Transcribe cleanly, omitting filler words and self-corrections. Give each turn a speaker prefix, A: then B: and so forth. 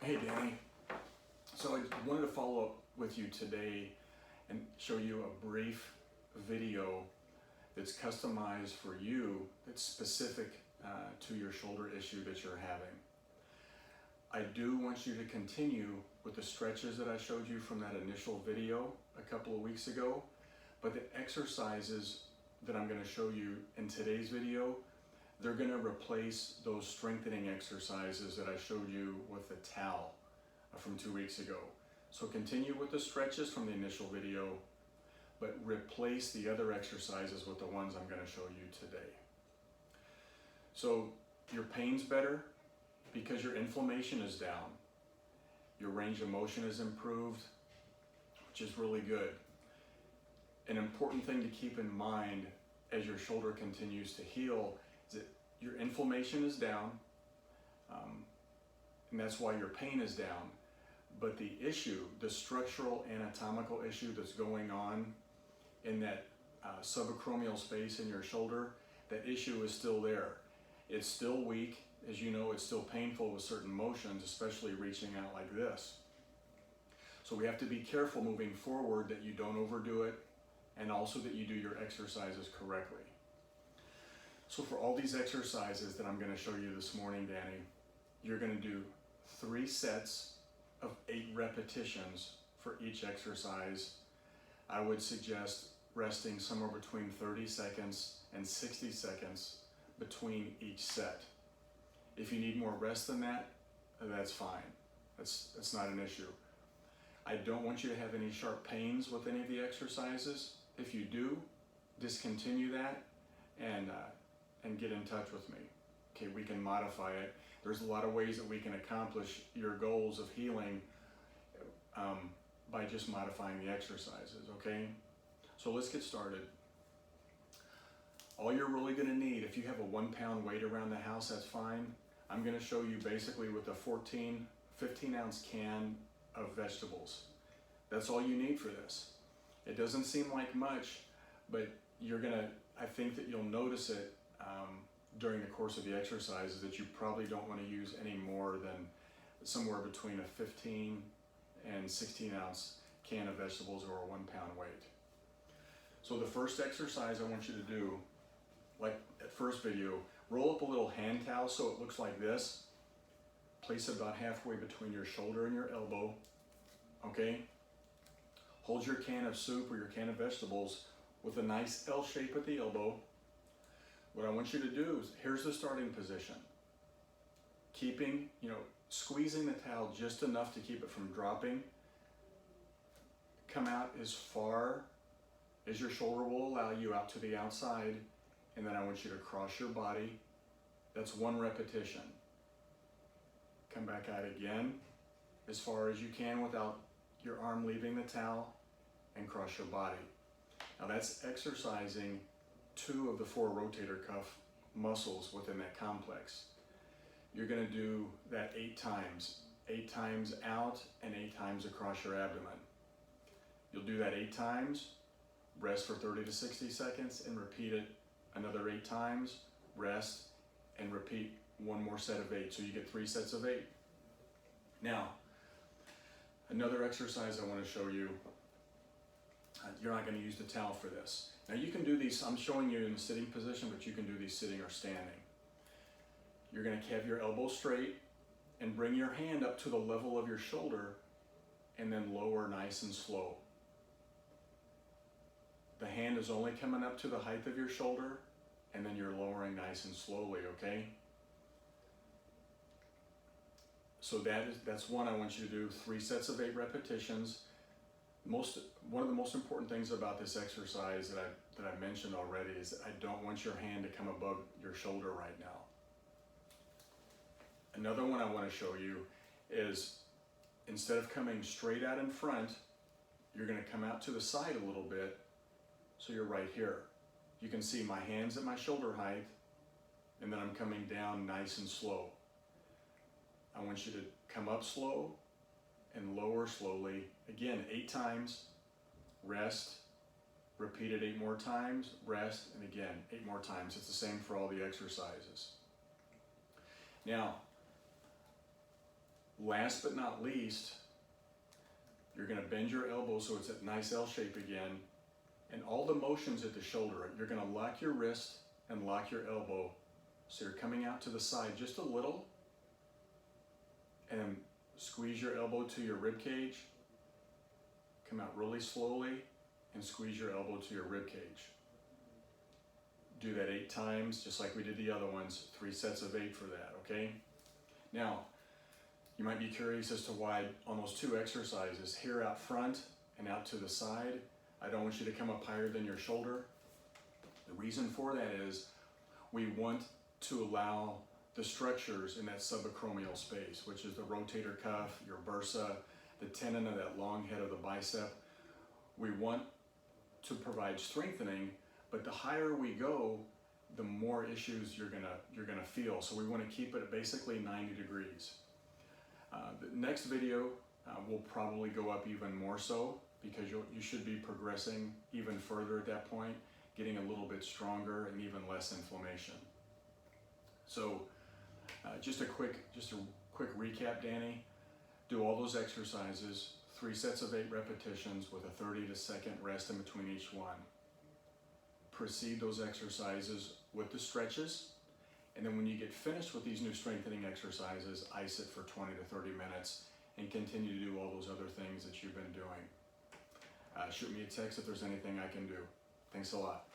A: Hey Danny, so I wanted to follow up with you today and show you a brief video that's customized for you, that's specific to your shoulder issue that you're having. I do want you to continue with the stretches that I showed you from that initial video a couple of weeks ago, but the exercises that I'm going to show you in today's video, they're going to replace those strengthening exercises that I showed you with the towel from 2 weeks ago. So continue with the stretches from the initial video, but replace the other exercises with the ones I'm going to show you today. So your pain's better because your inflammation is down. Your range of motion is improved, which is really good. An important thing to keep in mind as your shoulder continues to heal is that your inflammation is down, and that's why your pain is down. But the issue, the structural anatomical issue that's going on in that subacromial space in your shoulder, that issue is still there. It's still weak. As you know, it's still painful with certain motions, especially reaching out like this. So we have to be careful moving forward that you don't overdo it, and also that you do your exercises correctly. So for all these exercises that I'm going to show you this morning, Danny, you're going to do 3 sets of 8 repetitions for each exercise. I would suggest resting somewhere between 30 seconds and 60 seconds between each set. If you need more rest than that, that's fine. That's not an issue. I don't want you to have any sharp pains with any of the exercises. If you do, discontinue that and get in touch with me. Okay, we can modify it. There's a lot of ways that we can accomplish your goals of healing by just modifying the exercises, okay? So let's get started. All you're really gonna need, if you have a 1 pound weight around the house, that's fine. I'm gonna show you basically with a 15 ounce can of vegetables. That's all you need for this. It doesn't seem like much, but I think that you'll notice it during the course of the exercises that you probably don't want to use any more than somewhere between a 15 and 16 ounce can of vegetables or a 1 pound weight. So the first exercise I want you to do, like at first video, roll up a little hand towel so it looks like this. Place it about halfway between your shoulder and your elbow, okay? Hold your can of soup or your can of vegetables with a nice L shape at the elbow. What I want you to do is, here's the starting position. Keeping, squeezing the towel just enough to keep it from dropping. Come out as far as your shoulder will allow you out to the outside, and then I want you to cross your body. That's 1 repetition. Come back out again as far as you can without your arm leaving the towel, and cross your body. Now that's exercising 2 of the 4 rotator cuff muscles within that complex. You're going to do that 8 times. 8 times out and 8 times across your abdomen. You'll do that 8 times, rest for 30 to 60 seconds, and repeat it another 8 times, rest, and repeat 1 more set of 8. So you get 3 sets of 8. Now, another exercise I want to show you, you're not going to use the towel for this. Now you can do these, I'm showing you in the sitting position, but you can do these sitting or standing. You're going to have your elbow straight and bring your hand up to the level of your shoulder and then lower nice and slow. The hand is only coming up to the height of your shoulder, and then you're lowering nice and slowly, okay? So that's one I want you to do, 3 sets of 8 repetitions. One of the most important things about this exercise that I mentioned already is that I don't want your hand to come above your shoulder right now. Another one I want to show you is, instead of coming straight out in front, you're going to come out to the side a little bit, so you're right here. You can see my hands at my shoulder height, and then I'm coming down nice and slow. I want you to come up slow and lower slowly. Again, 8 times, rest, repeat it 8 more times, rest, and again, 8 more times. It's the same for all the exercises. Now, Last but not least, you're gonna bend your elbow so it's at nice L shape again. And all the motions at the shoulder, you're gonna lock your wrist and lock your elbow. So you're coming out to the side just a little, and squeeze your elbow to your rib cage. Come out really slowly and squeeze your elbow to your rib cage. Do that 8 times, just like we did the other ones, 3 sets of 8 for that, okay? Now, you might be curious as to why on those 2 exercises, here out front and out to the side, I don't want you to come up higher than your shoulder. The reason for that is we want to allow the structures in that subacromial space, which is the rotator cuff, your bursa, the tendon of that long head of the bicep. We want to provide strengthening, but the higher we go, the more issues you're gonna feel. So we want to keep it at basically 90 degrees. The next video will probably go up even more so, because you should be progressing even further at that point, getting a little bit stronger and even less inflammation. So just a quick recap, Danny. Do all those exercises, 3 sets of 8 repetitions with a 30-second rest in between each one. Proceed those exercises with the stretches, and then when you get finished with these new strengthening exercises, ice it for 20 to 30 minutes and continue to do all those other things that you've been doing. Shoot me a text if there's anything I can do. Thanks a lot.